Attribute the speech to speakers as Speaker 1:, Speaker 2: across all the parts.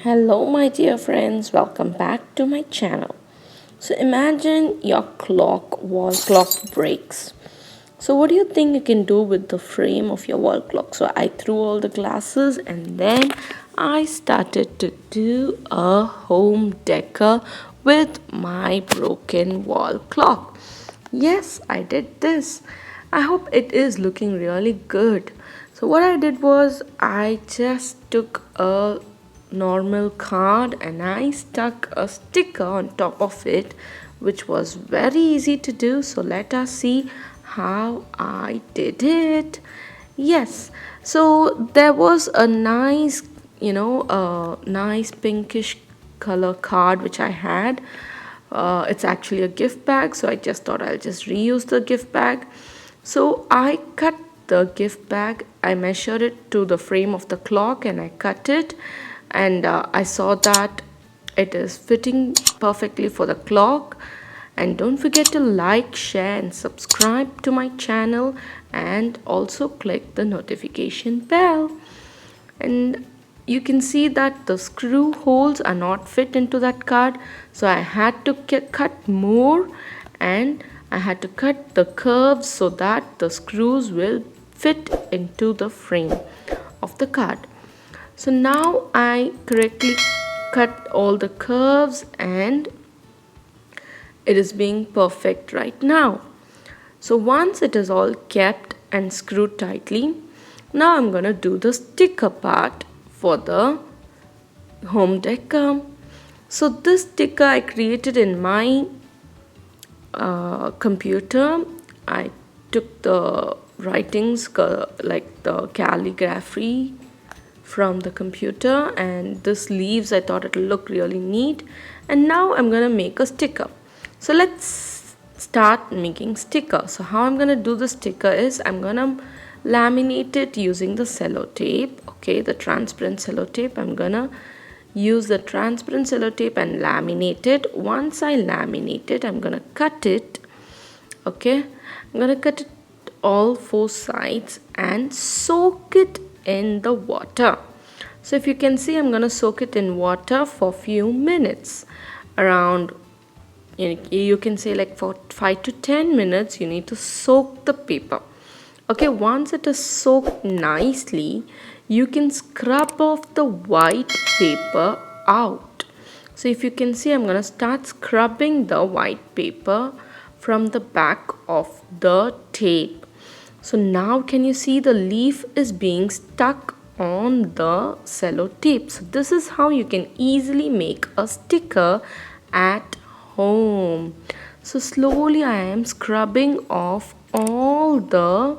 Speaker 1: Hello, my dear friends, welcome back to my channel. So, imagine your wall clock breaks. So, what do you think you can do with the frame of your wall clock? So, I threw all the glasses and then I started to do a home decor with my broken wall clock. Yes, I did this. I hope it is looking really good. So, what I did was I just took a normal card and I stuck a sticker on top of it, which was very easy to do. So, let us see how I did it. Yes, so there was a nice, a nice pinkish color card which I had. It's actually a gift bag, so I just thought I'll just reuse the gift bag. So I cut the gift bag, I measured it to the frame of the clock and I cut it, and I saw that it is fitting perfectly for the clock. And don't forget to like, share and subscribe to my channel, and also click the notification bell. And you can see that the screw holes are not fit into that card, so I had to cut more, and I had to cut the curves so that the screws will fit into the frame of the card. So now I correctly cut all the curves and it is being perfect right now. So once it is all kept and screwed tightly, now I'm gonna do the sticker part for the home decor. So this sticker I created in my computer. I took the writings like the calligraphy from the computer, and this leaves I thought it'll look really neat. And now I'm gonna make a sticker. So let's start making sticker. So how I'm gonna do the sticker is I'm gonna laminate it using the sellotape. Okay, the transparent sellotape. I'm gonna use the transparent sellotape and laminate it. Once I laminate it, I'm gonna cut it. Okay, I'm gonna cut it all four sides and soak it in the water. So if you can see, I'm gonna soak it in water for few minutes, around, you can say like for 5 to 10 minutes you need to soak the paper. Okay, once it is soaked nicely, you can scrub off the white paper out. So if you can see, I'm gonna start scrubbing the white paper from the back of the tape. So now can you see the leaf is being stuck on the sellotape. So this is how you can easily make a sticker at home. So slowly I am scrubbing off all the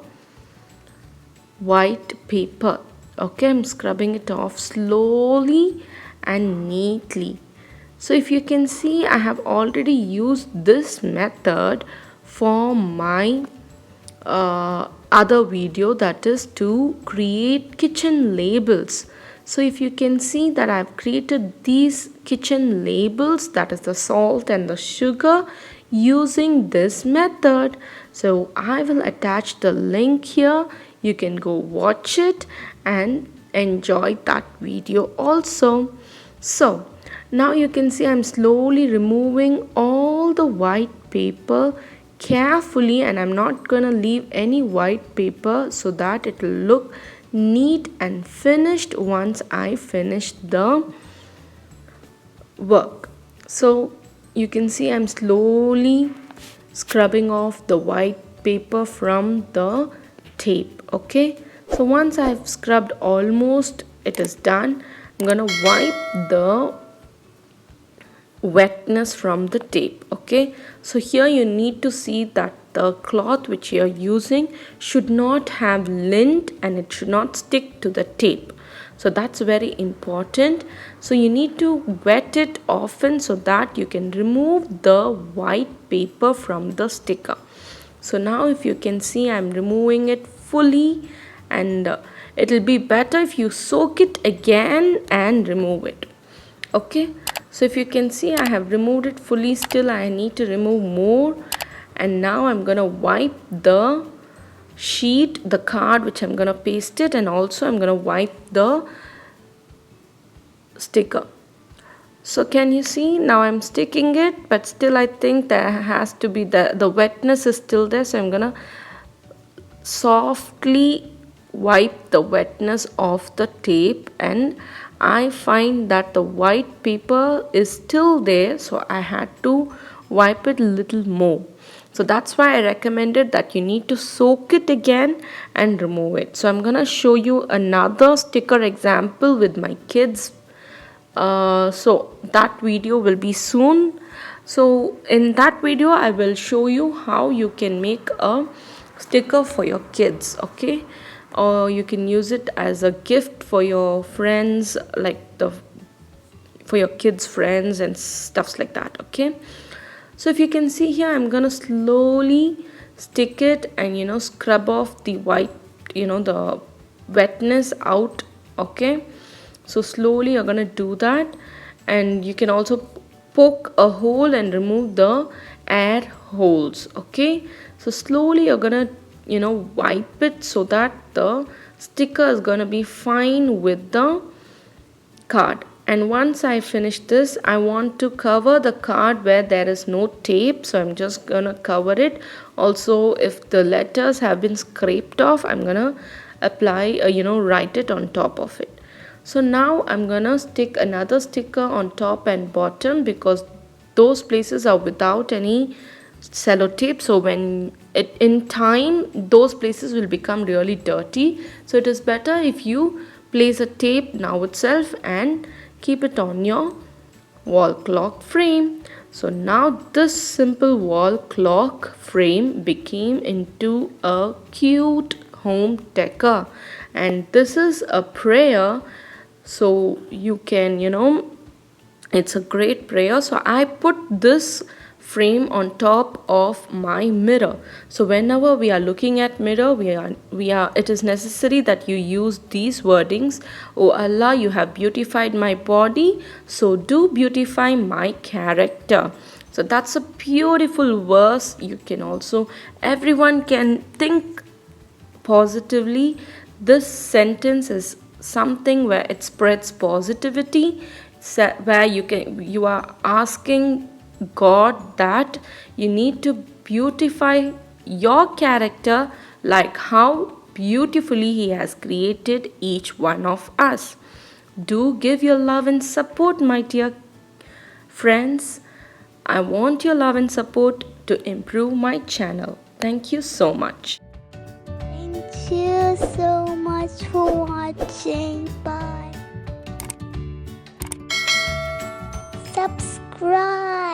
Speaker 1: white paper. Okay, I'm scrubbing it off slowly and neatly. So if you can see, I have already used this method for my other video, that is to create kitchen labels. So if you can see that I've created these kitchen labels, that is the salt and the sugar, using this method. So I will attach the link here. You can go watch it and enjoy that video also. So now you can see I'm slowly removing all the white paper carefully, and I'm not gonna leave any white paper so that it will look neat and finished once I finish the work. So you can see I'm slowly scrubbing off the white paper from the tape. Okay, so once I've scrubbed almost, it is done. I'm gonna wipe the wetness from the tape. Okay, so here you need to see that the cloth which you are using should not have lint and it should not stick to the tape. So that's very important. So you need to wet it often so that you can remove the white paper from the sticker. So now if you can see, I'm removing it fully, and it will be better if you soak it again and remove it. Okay, so if you can see, I have removed it fully. Still I need to remove more, and now I'm gonna wipe the sheet, the card which I'm gonna paste it, and also I'm gonna wipe the sticker. So can you see now I'm sticking it, but still I think there has to be the wetness is still there, so I'm gonna softly wipe the wetness off the tape, and I find that the white paper is still there, so I had to wipe it a little more. So that's why I recommended that you need to soak it again and remove it. So I'm gonna show you another sticker example with my kids. So that video will be soon. So in that video I will show you how you can make a sticker for your kids, okay, or you can use it as a gift for your friends, like the for your kids friends and stuffs like that, okay. So if you can see here, I'm gonna slowly stick it and scrub off the white, the wetness out, okay. So slowly you're gonna do that, and you can also poke a hole and remove the air holes, okay. So slowly you're gonna wipe it so that the sticker is gonna be fine with the card. And once I finish this, I want to cover the card where there is no tape, so I'm just gonna cover it. Also, if the letters have been scraped off, I'm gonna apply write it on top of it. So now I'm gonna stick another sticker on top and bottom, because those places are without any sellotape, so when it in time those places will become really dirty. So it is better if you place a tape now itself and keep it on your wall clock frame. So now this simple wall clock frame became into a cute home decor, and this is a prayer, so you can it's a great prayer. So I put this frame on top of my mirror. So whenever we are looking at mirror, we are it is necessary that you use these wordings. Oh Allah, you have beautified my body, so do beautify my character. So that's a beautiful verse. You can also, everyone can think positively. This sentence is something where it spreads positivity, where you are asking God that you need to beautify your character like how beautifully He has created each one of us. Do give your love and support, my dear friends. I want your love and support to improve my channel. Thank you so much.
Speaker 2: Thank you so much for watching. Bye. Subscribe.